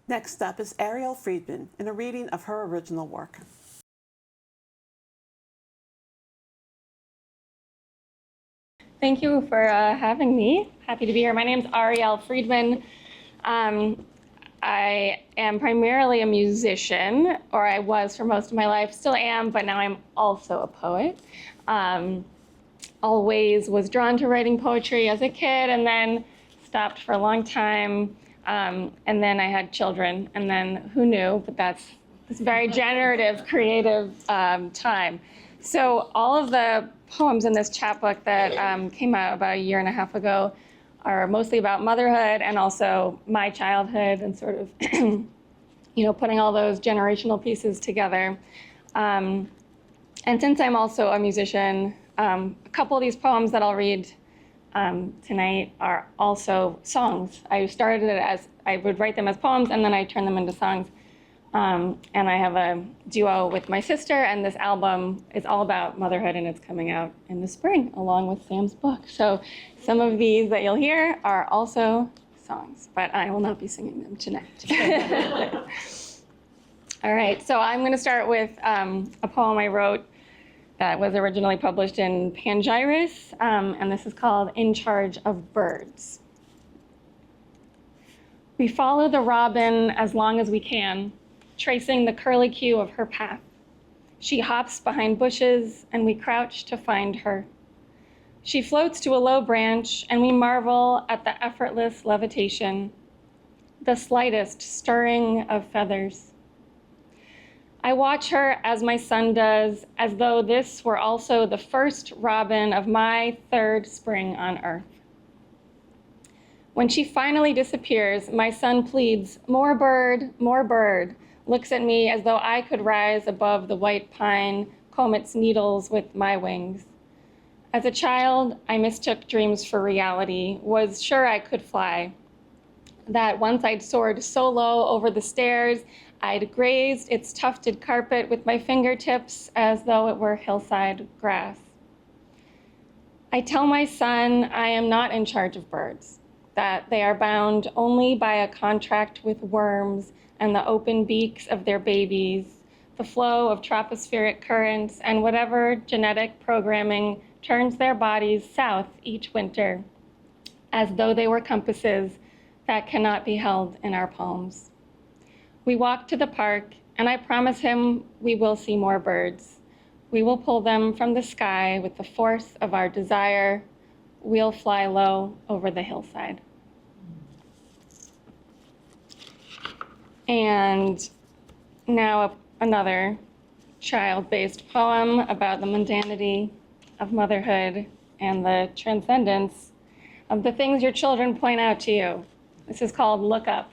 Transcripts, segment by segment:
Next up is Ariel Friedman in a reading of her original work. Thank you for having me. Happy to be here. My name's Ariel Friedman. I am primarily a musician, or I was for most of my life, still am, but now I'm also a poet. Always was drawn to writing poetry as a kid, and then stopped for a long time, and then I had children, and then who knew, but that's this very generative, creative time. So all of the poems in this chapbook that came out about a year and a half ago are mostly about motherhood and also my childhood and sort of, putting all those generational pieces together. And since I'm also a musician, a couple of these poems that I'll read tonight are also songs. I started it as, I would write them as poems and then I turn them into songs. And I have a duo with my sister, and this album is all about motherhood, and it's coming out in the spring along with Sam's book. So some of these that you'll hear are also songs, but I will not be singing them tonight. All right, so I'm going to start with a poem I wrote that was originally published in Panegyrus, and this is called In Charge of Birds. We follow the robin as long as we can, tracing the curlicue of her path. She hops behind bushes, and we crouch to find her. She floats to a low branch, and we marvel at the effortless levitation, the slightest stirring of feathers. I watch her as my son does, as though this were also the first robin of my third spring on earth. When she finally disappears, my son pleads, "More bird, more bird," looks at me as though I could rise above the white pine, comb its needles with my wings. As a child, I mistook dreams for reality, was sure I could fly. That once I'd soared so low over the stairs, I'd grazed its tufted carpet with my fingertips as though it were hillside grass. I tell my son I am not in charge of birds, that they are bound only by a contract with worms and the open beaks of their babies, the flow of tropospheric currents, and whatever genetic programming turns their bodies south each winter, as though they were compasses that cannot be held in our palms. We walk to the park, and I promise him we will see more birds. We will pull them from the sky with the force of our desire. We'll fly low over the hillside. And now another child-based poem about the mundanity of motherhood and the transcendence of the things your children point out to you. This is called Look Up.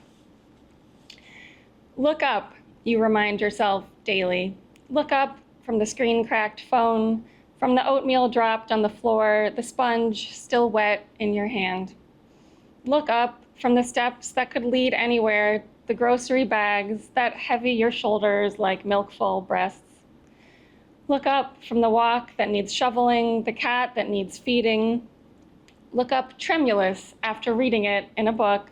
Look up, you remind yourself daily. Look up from the screen-cracked phone, from the oatmeal dropped on the floor, the sponge still wet in your hand. Look up from the steps that could lead anywhere, the grocery bags that heavy your shoulders like milk-full breasts. Look up from the walk that needs shoveling, the cat that needs feeding. Look up tremulous after reading it in a book,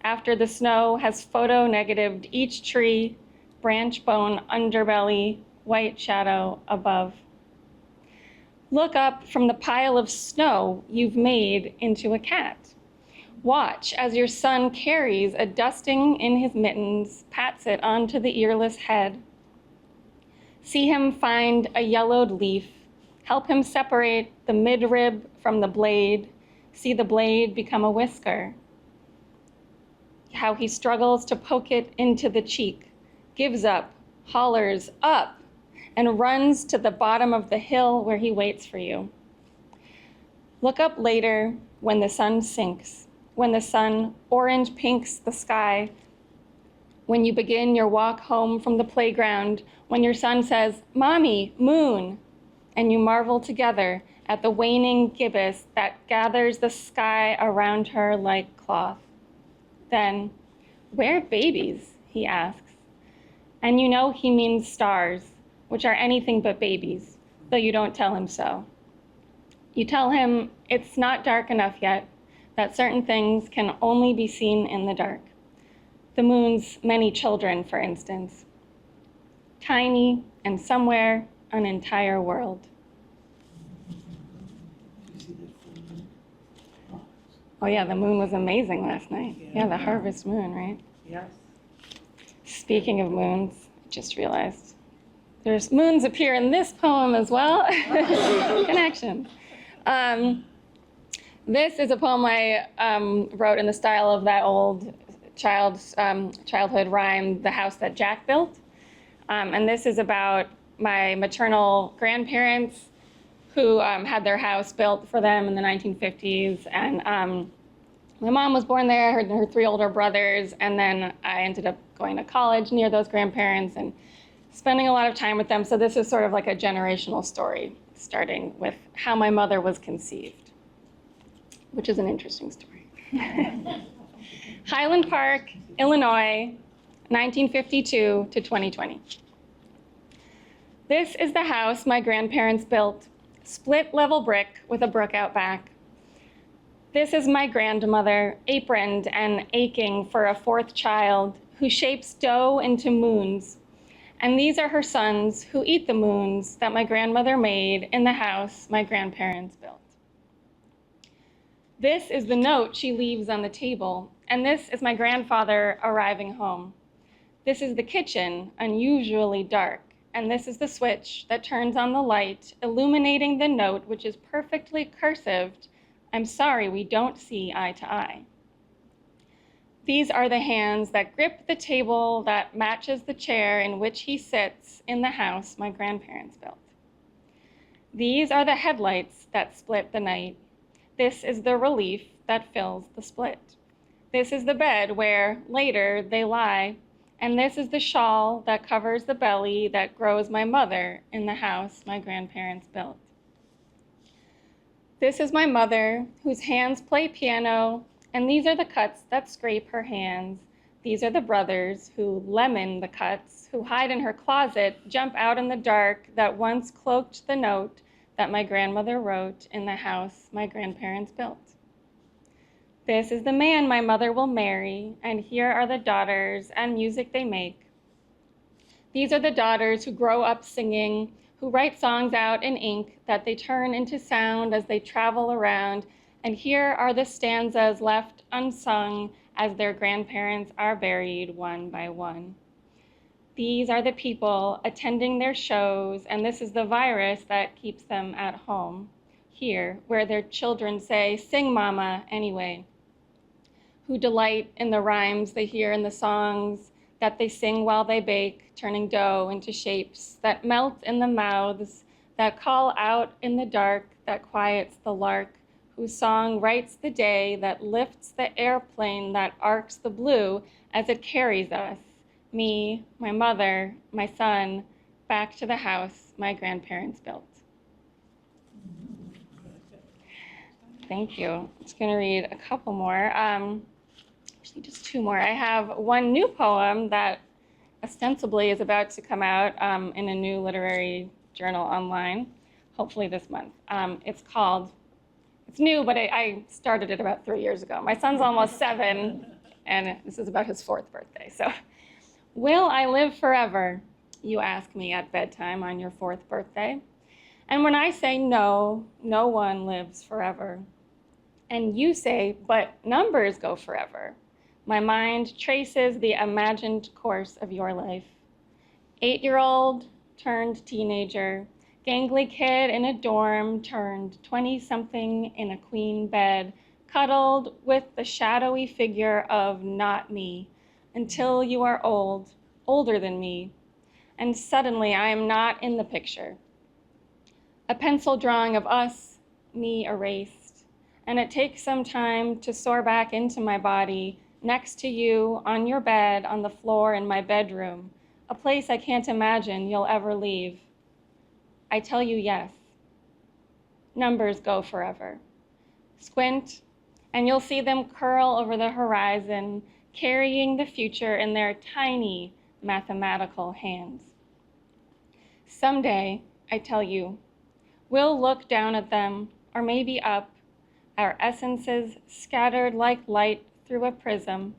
after the snow has photo-negatived each tree, branch bone underbelly, white shadow above. Look up from the pile of snow you've made into a cat. Watch as your son carries a dusting in his mittens, pats it onto the earless head. See him find a yellowed leaf, help him separate the midrib from the blade, see the blade become a whisker. How he struggles to poke it into the cheek, gives up, hollers up, and runs to the bottom of the hill where he waits for you. Look up later when the sun sinks, when the sun orange pinks the sky, when you begin your walk home from the playground, when your son says, "Mommy, moon," and you marvel together at the waning gibbous that gathers the sky around her like cloth. Then, "Where babies?" he asks. And you know he means stars, which are anything but babies, though you don't tell him so. You tell him it's not dark enough yet, that certain things can only be seen in the dark. The moon's many children, for instance. Tiny and somewhere an entire world. Oh yeah, the moon was amazing last night. Yeah, the harvest moon, right? Yes. Speaking of moons, I just realized there's moons appear in this poem as well. Connection. This is a poem I wrote in the style of that old childhood rhyme, The House That Jack Built. And this is about my maternal grandparents who had their house built for them in the 1950s. And my mom was born there, her three older brothers, and then I ended up going to college near those grandparents and spending a lot of time with them. So this is sort of like a generational story, starting with how my mother was conceived, which is an interesting story. Highland Park, Illinois, 1952 to 2020. This is the house my grandparents built, split level brick with a brook out back. This is my grandmother, aproned and aching for a fourth child who shapes dough into moons. And these are her sons who eat the moons that my grandmother made in the house my grandparents built. This is the note she leaves on the table, and this is my grandfather arriving home. This is the kitchen, unusually dark, and this is the switch that turns on the light, illuminating the note, which is perfectly cursived. I'm sorry, we don't see eye to eye. These are the hands that grip the table that matches the chair in which he sits in the house my grandparents built. These are the headlights that split the night. This is the relief that fills the split. This is the bed where later they lie, and this is the shawl that covers the belly that grows my mother in the house my grandparents built. This is my mother, whose hands play piano, and these are the cuts that scrape her hands. These are the brothers who lemon the cuts, who hide in her closet, jump out in the dark, that once cloaked the note that my grandmother wrote in the house my grandparents built. This is the man my mother will marry, and here are the daughters and music they make. These are the daughters who grow up singing, who write songs out in ink that they turn into sound as they travel around, and here are the stanzas left unsung as their grandparents are buried one by one. These are the people attending their shows, and this is the virus that keeps them at home, here, where their children say, "Sing, Mama," anyway, who delight in the rhymes they hear in the songs that they sing while they bake, turning dough into shapes that melt in the mouths, that call out in the dark, that quiets the lark, whose song writes the day, that lifts the airplane, that arcs the blue as it carries us, me, my mother, my son, back to the house my grandparents built. Thank you. I'm just going to read a couple more. Actually, just two more. I have one new poem that ostensibly is about to come out in a new literary journal online, hopefully this month. It's new, but I started it about 3 years ago. My son's almost 7, and this is about his 4th birthday. So, will I live forever? You ask me at bedtime on your 4th birthday. And when I say no, no one lives forever. And you say, but numbers go forever. My mind traces the imagined course of your life. 8-year-old turned teenager, gangly kid in a dorm turned 20-something in a queen bed, cuddled with the shadowy figure of not me, until you are old, older than me, and suddenly I am not in the picture. A pencil drawing of us, me erased, and it takes some time to soar back into my body, next to you, on your bed, on the floor in my bedroom, a place I can't imagine you'll ever leave. I tell you yes. Numbers go forever. Squint, and you'll see them curl over the horizon, carrying the future in their tiny mathematical hands. Someday, I tell you, we'll look down at them, or maybe up, our essences scattered like light through a prism,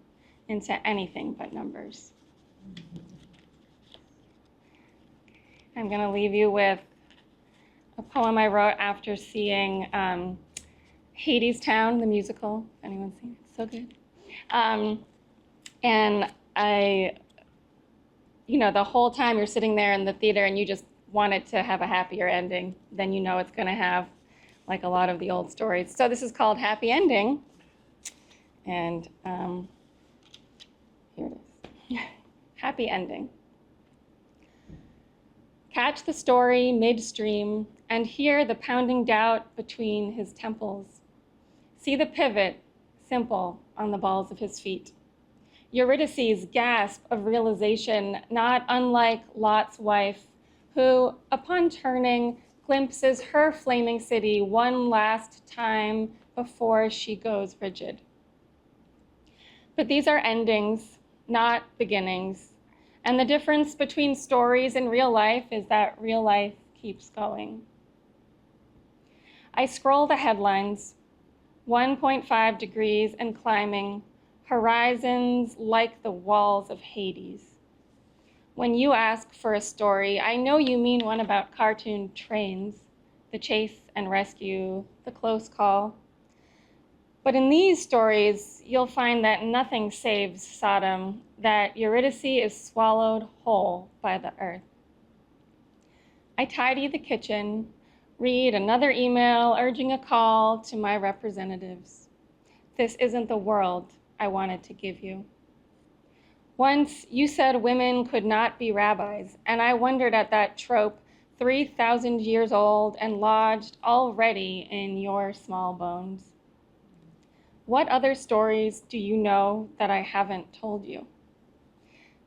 into anything but numbers. I'm going to leave you with a poem I wrote after seeing Hadestown, the musical. If anyone's seen it, it's so good. And the whole time you're sitting there in the theater and you just want it to have a happier ending than you know it's going to have, like a lot of the old stories. So this is called Happy Ending. And here it is. Happy Ending. Catch the story midstream and hear the pounding doubt between his temples. See the pivot, simple, on the balls of his feet. Eurydice's gasp of realization, not unlike Lot's wife, who, upon turning, glimpses her flaming city one last time before she goes rigid. But these are endings, not beginnings. And the difference between stories and real life is that real life keeps going. I scroll the headlines, 1.5 degrees and climbing, horizons like the walls of Hades. When you ask for a story, I know you mean one about cartoon trains, the chase and rescue, the close call. But in these stories, you'll find that nothing saves Sodom, that Eurydice is swallowed whole by the earth. I tidy the kitchen, read another email urging a call to my representatives. This isn't the world I wanted to give you. Once you said women could not be rabbis, and I wondered at that trope 3,000 years old and lodged already in your small bones. What other stories do you know that I haven't told you?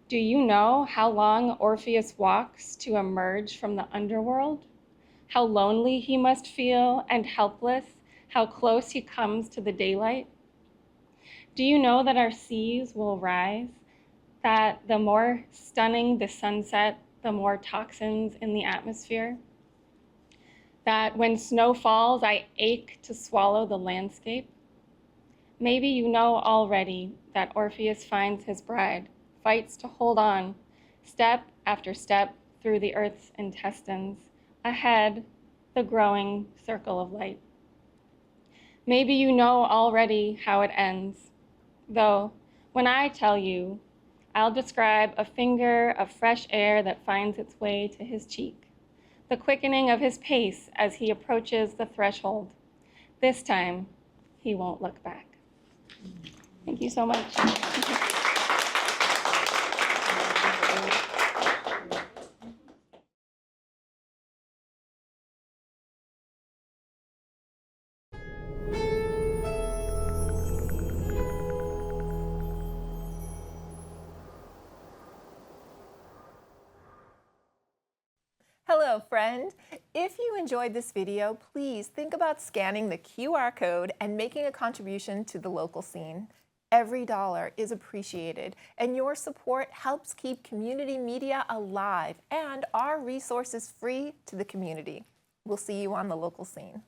Do you know how long Orpheus walks to emerge from the underworld? How lonely he must feel and helpless, how close he comes to the daylight? Do you know that our seas will rise, that the more stunning the sunset, the more toxins in the atmosphere? That when snow falls, I ache to swallow the landscape? Maybe you know already that Orpheus finds his bride, fights to hold on, step after step through the earth's intestines, ahead, the growing circle of light. Maybe you know already how it ends, though when I tell you, I'll describe a finger of fresh air that finds its way to his cheek, the quickening of his pace as he approaches the threshold. This time, he won't look back. Thank you so much. Hello, friend. If you enjoyed this video, please think about scanning the QR code and making a contribution to the local scene. Every dollar is appreciated, and your support helps keep community media alive and our resources free to the community. We'll see you on the local scene.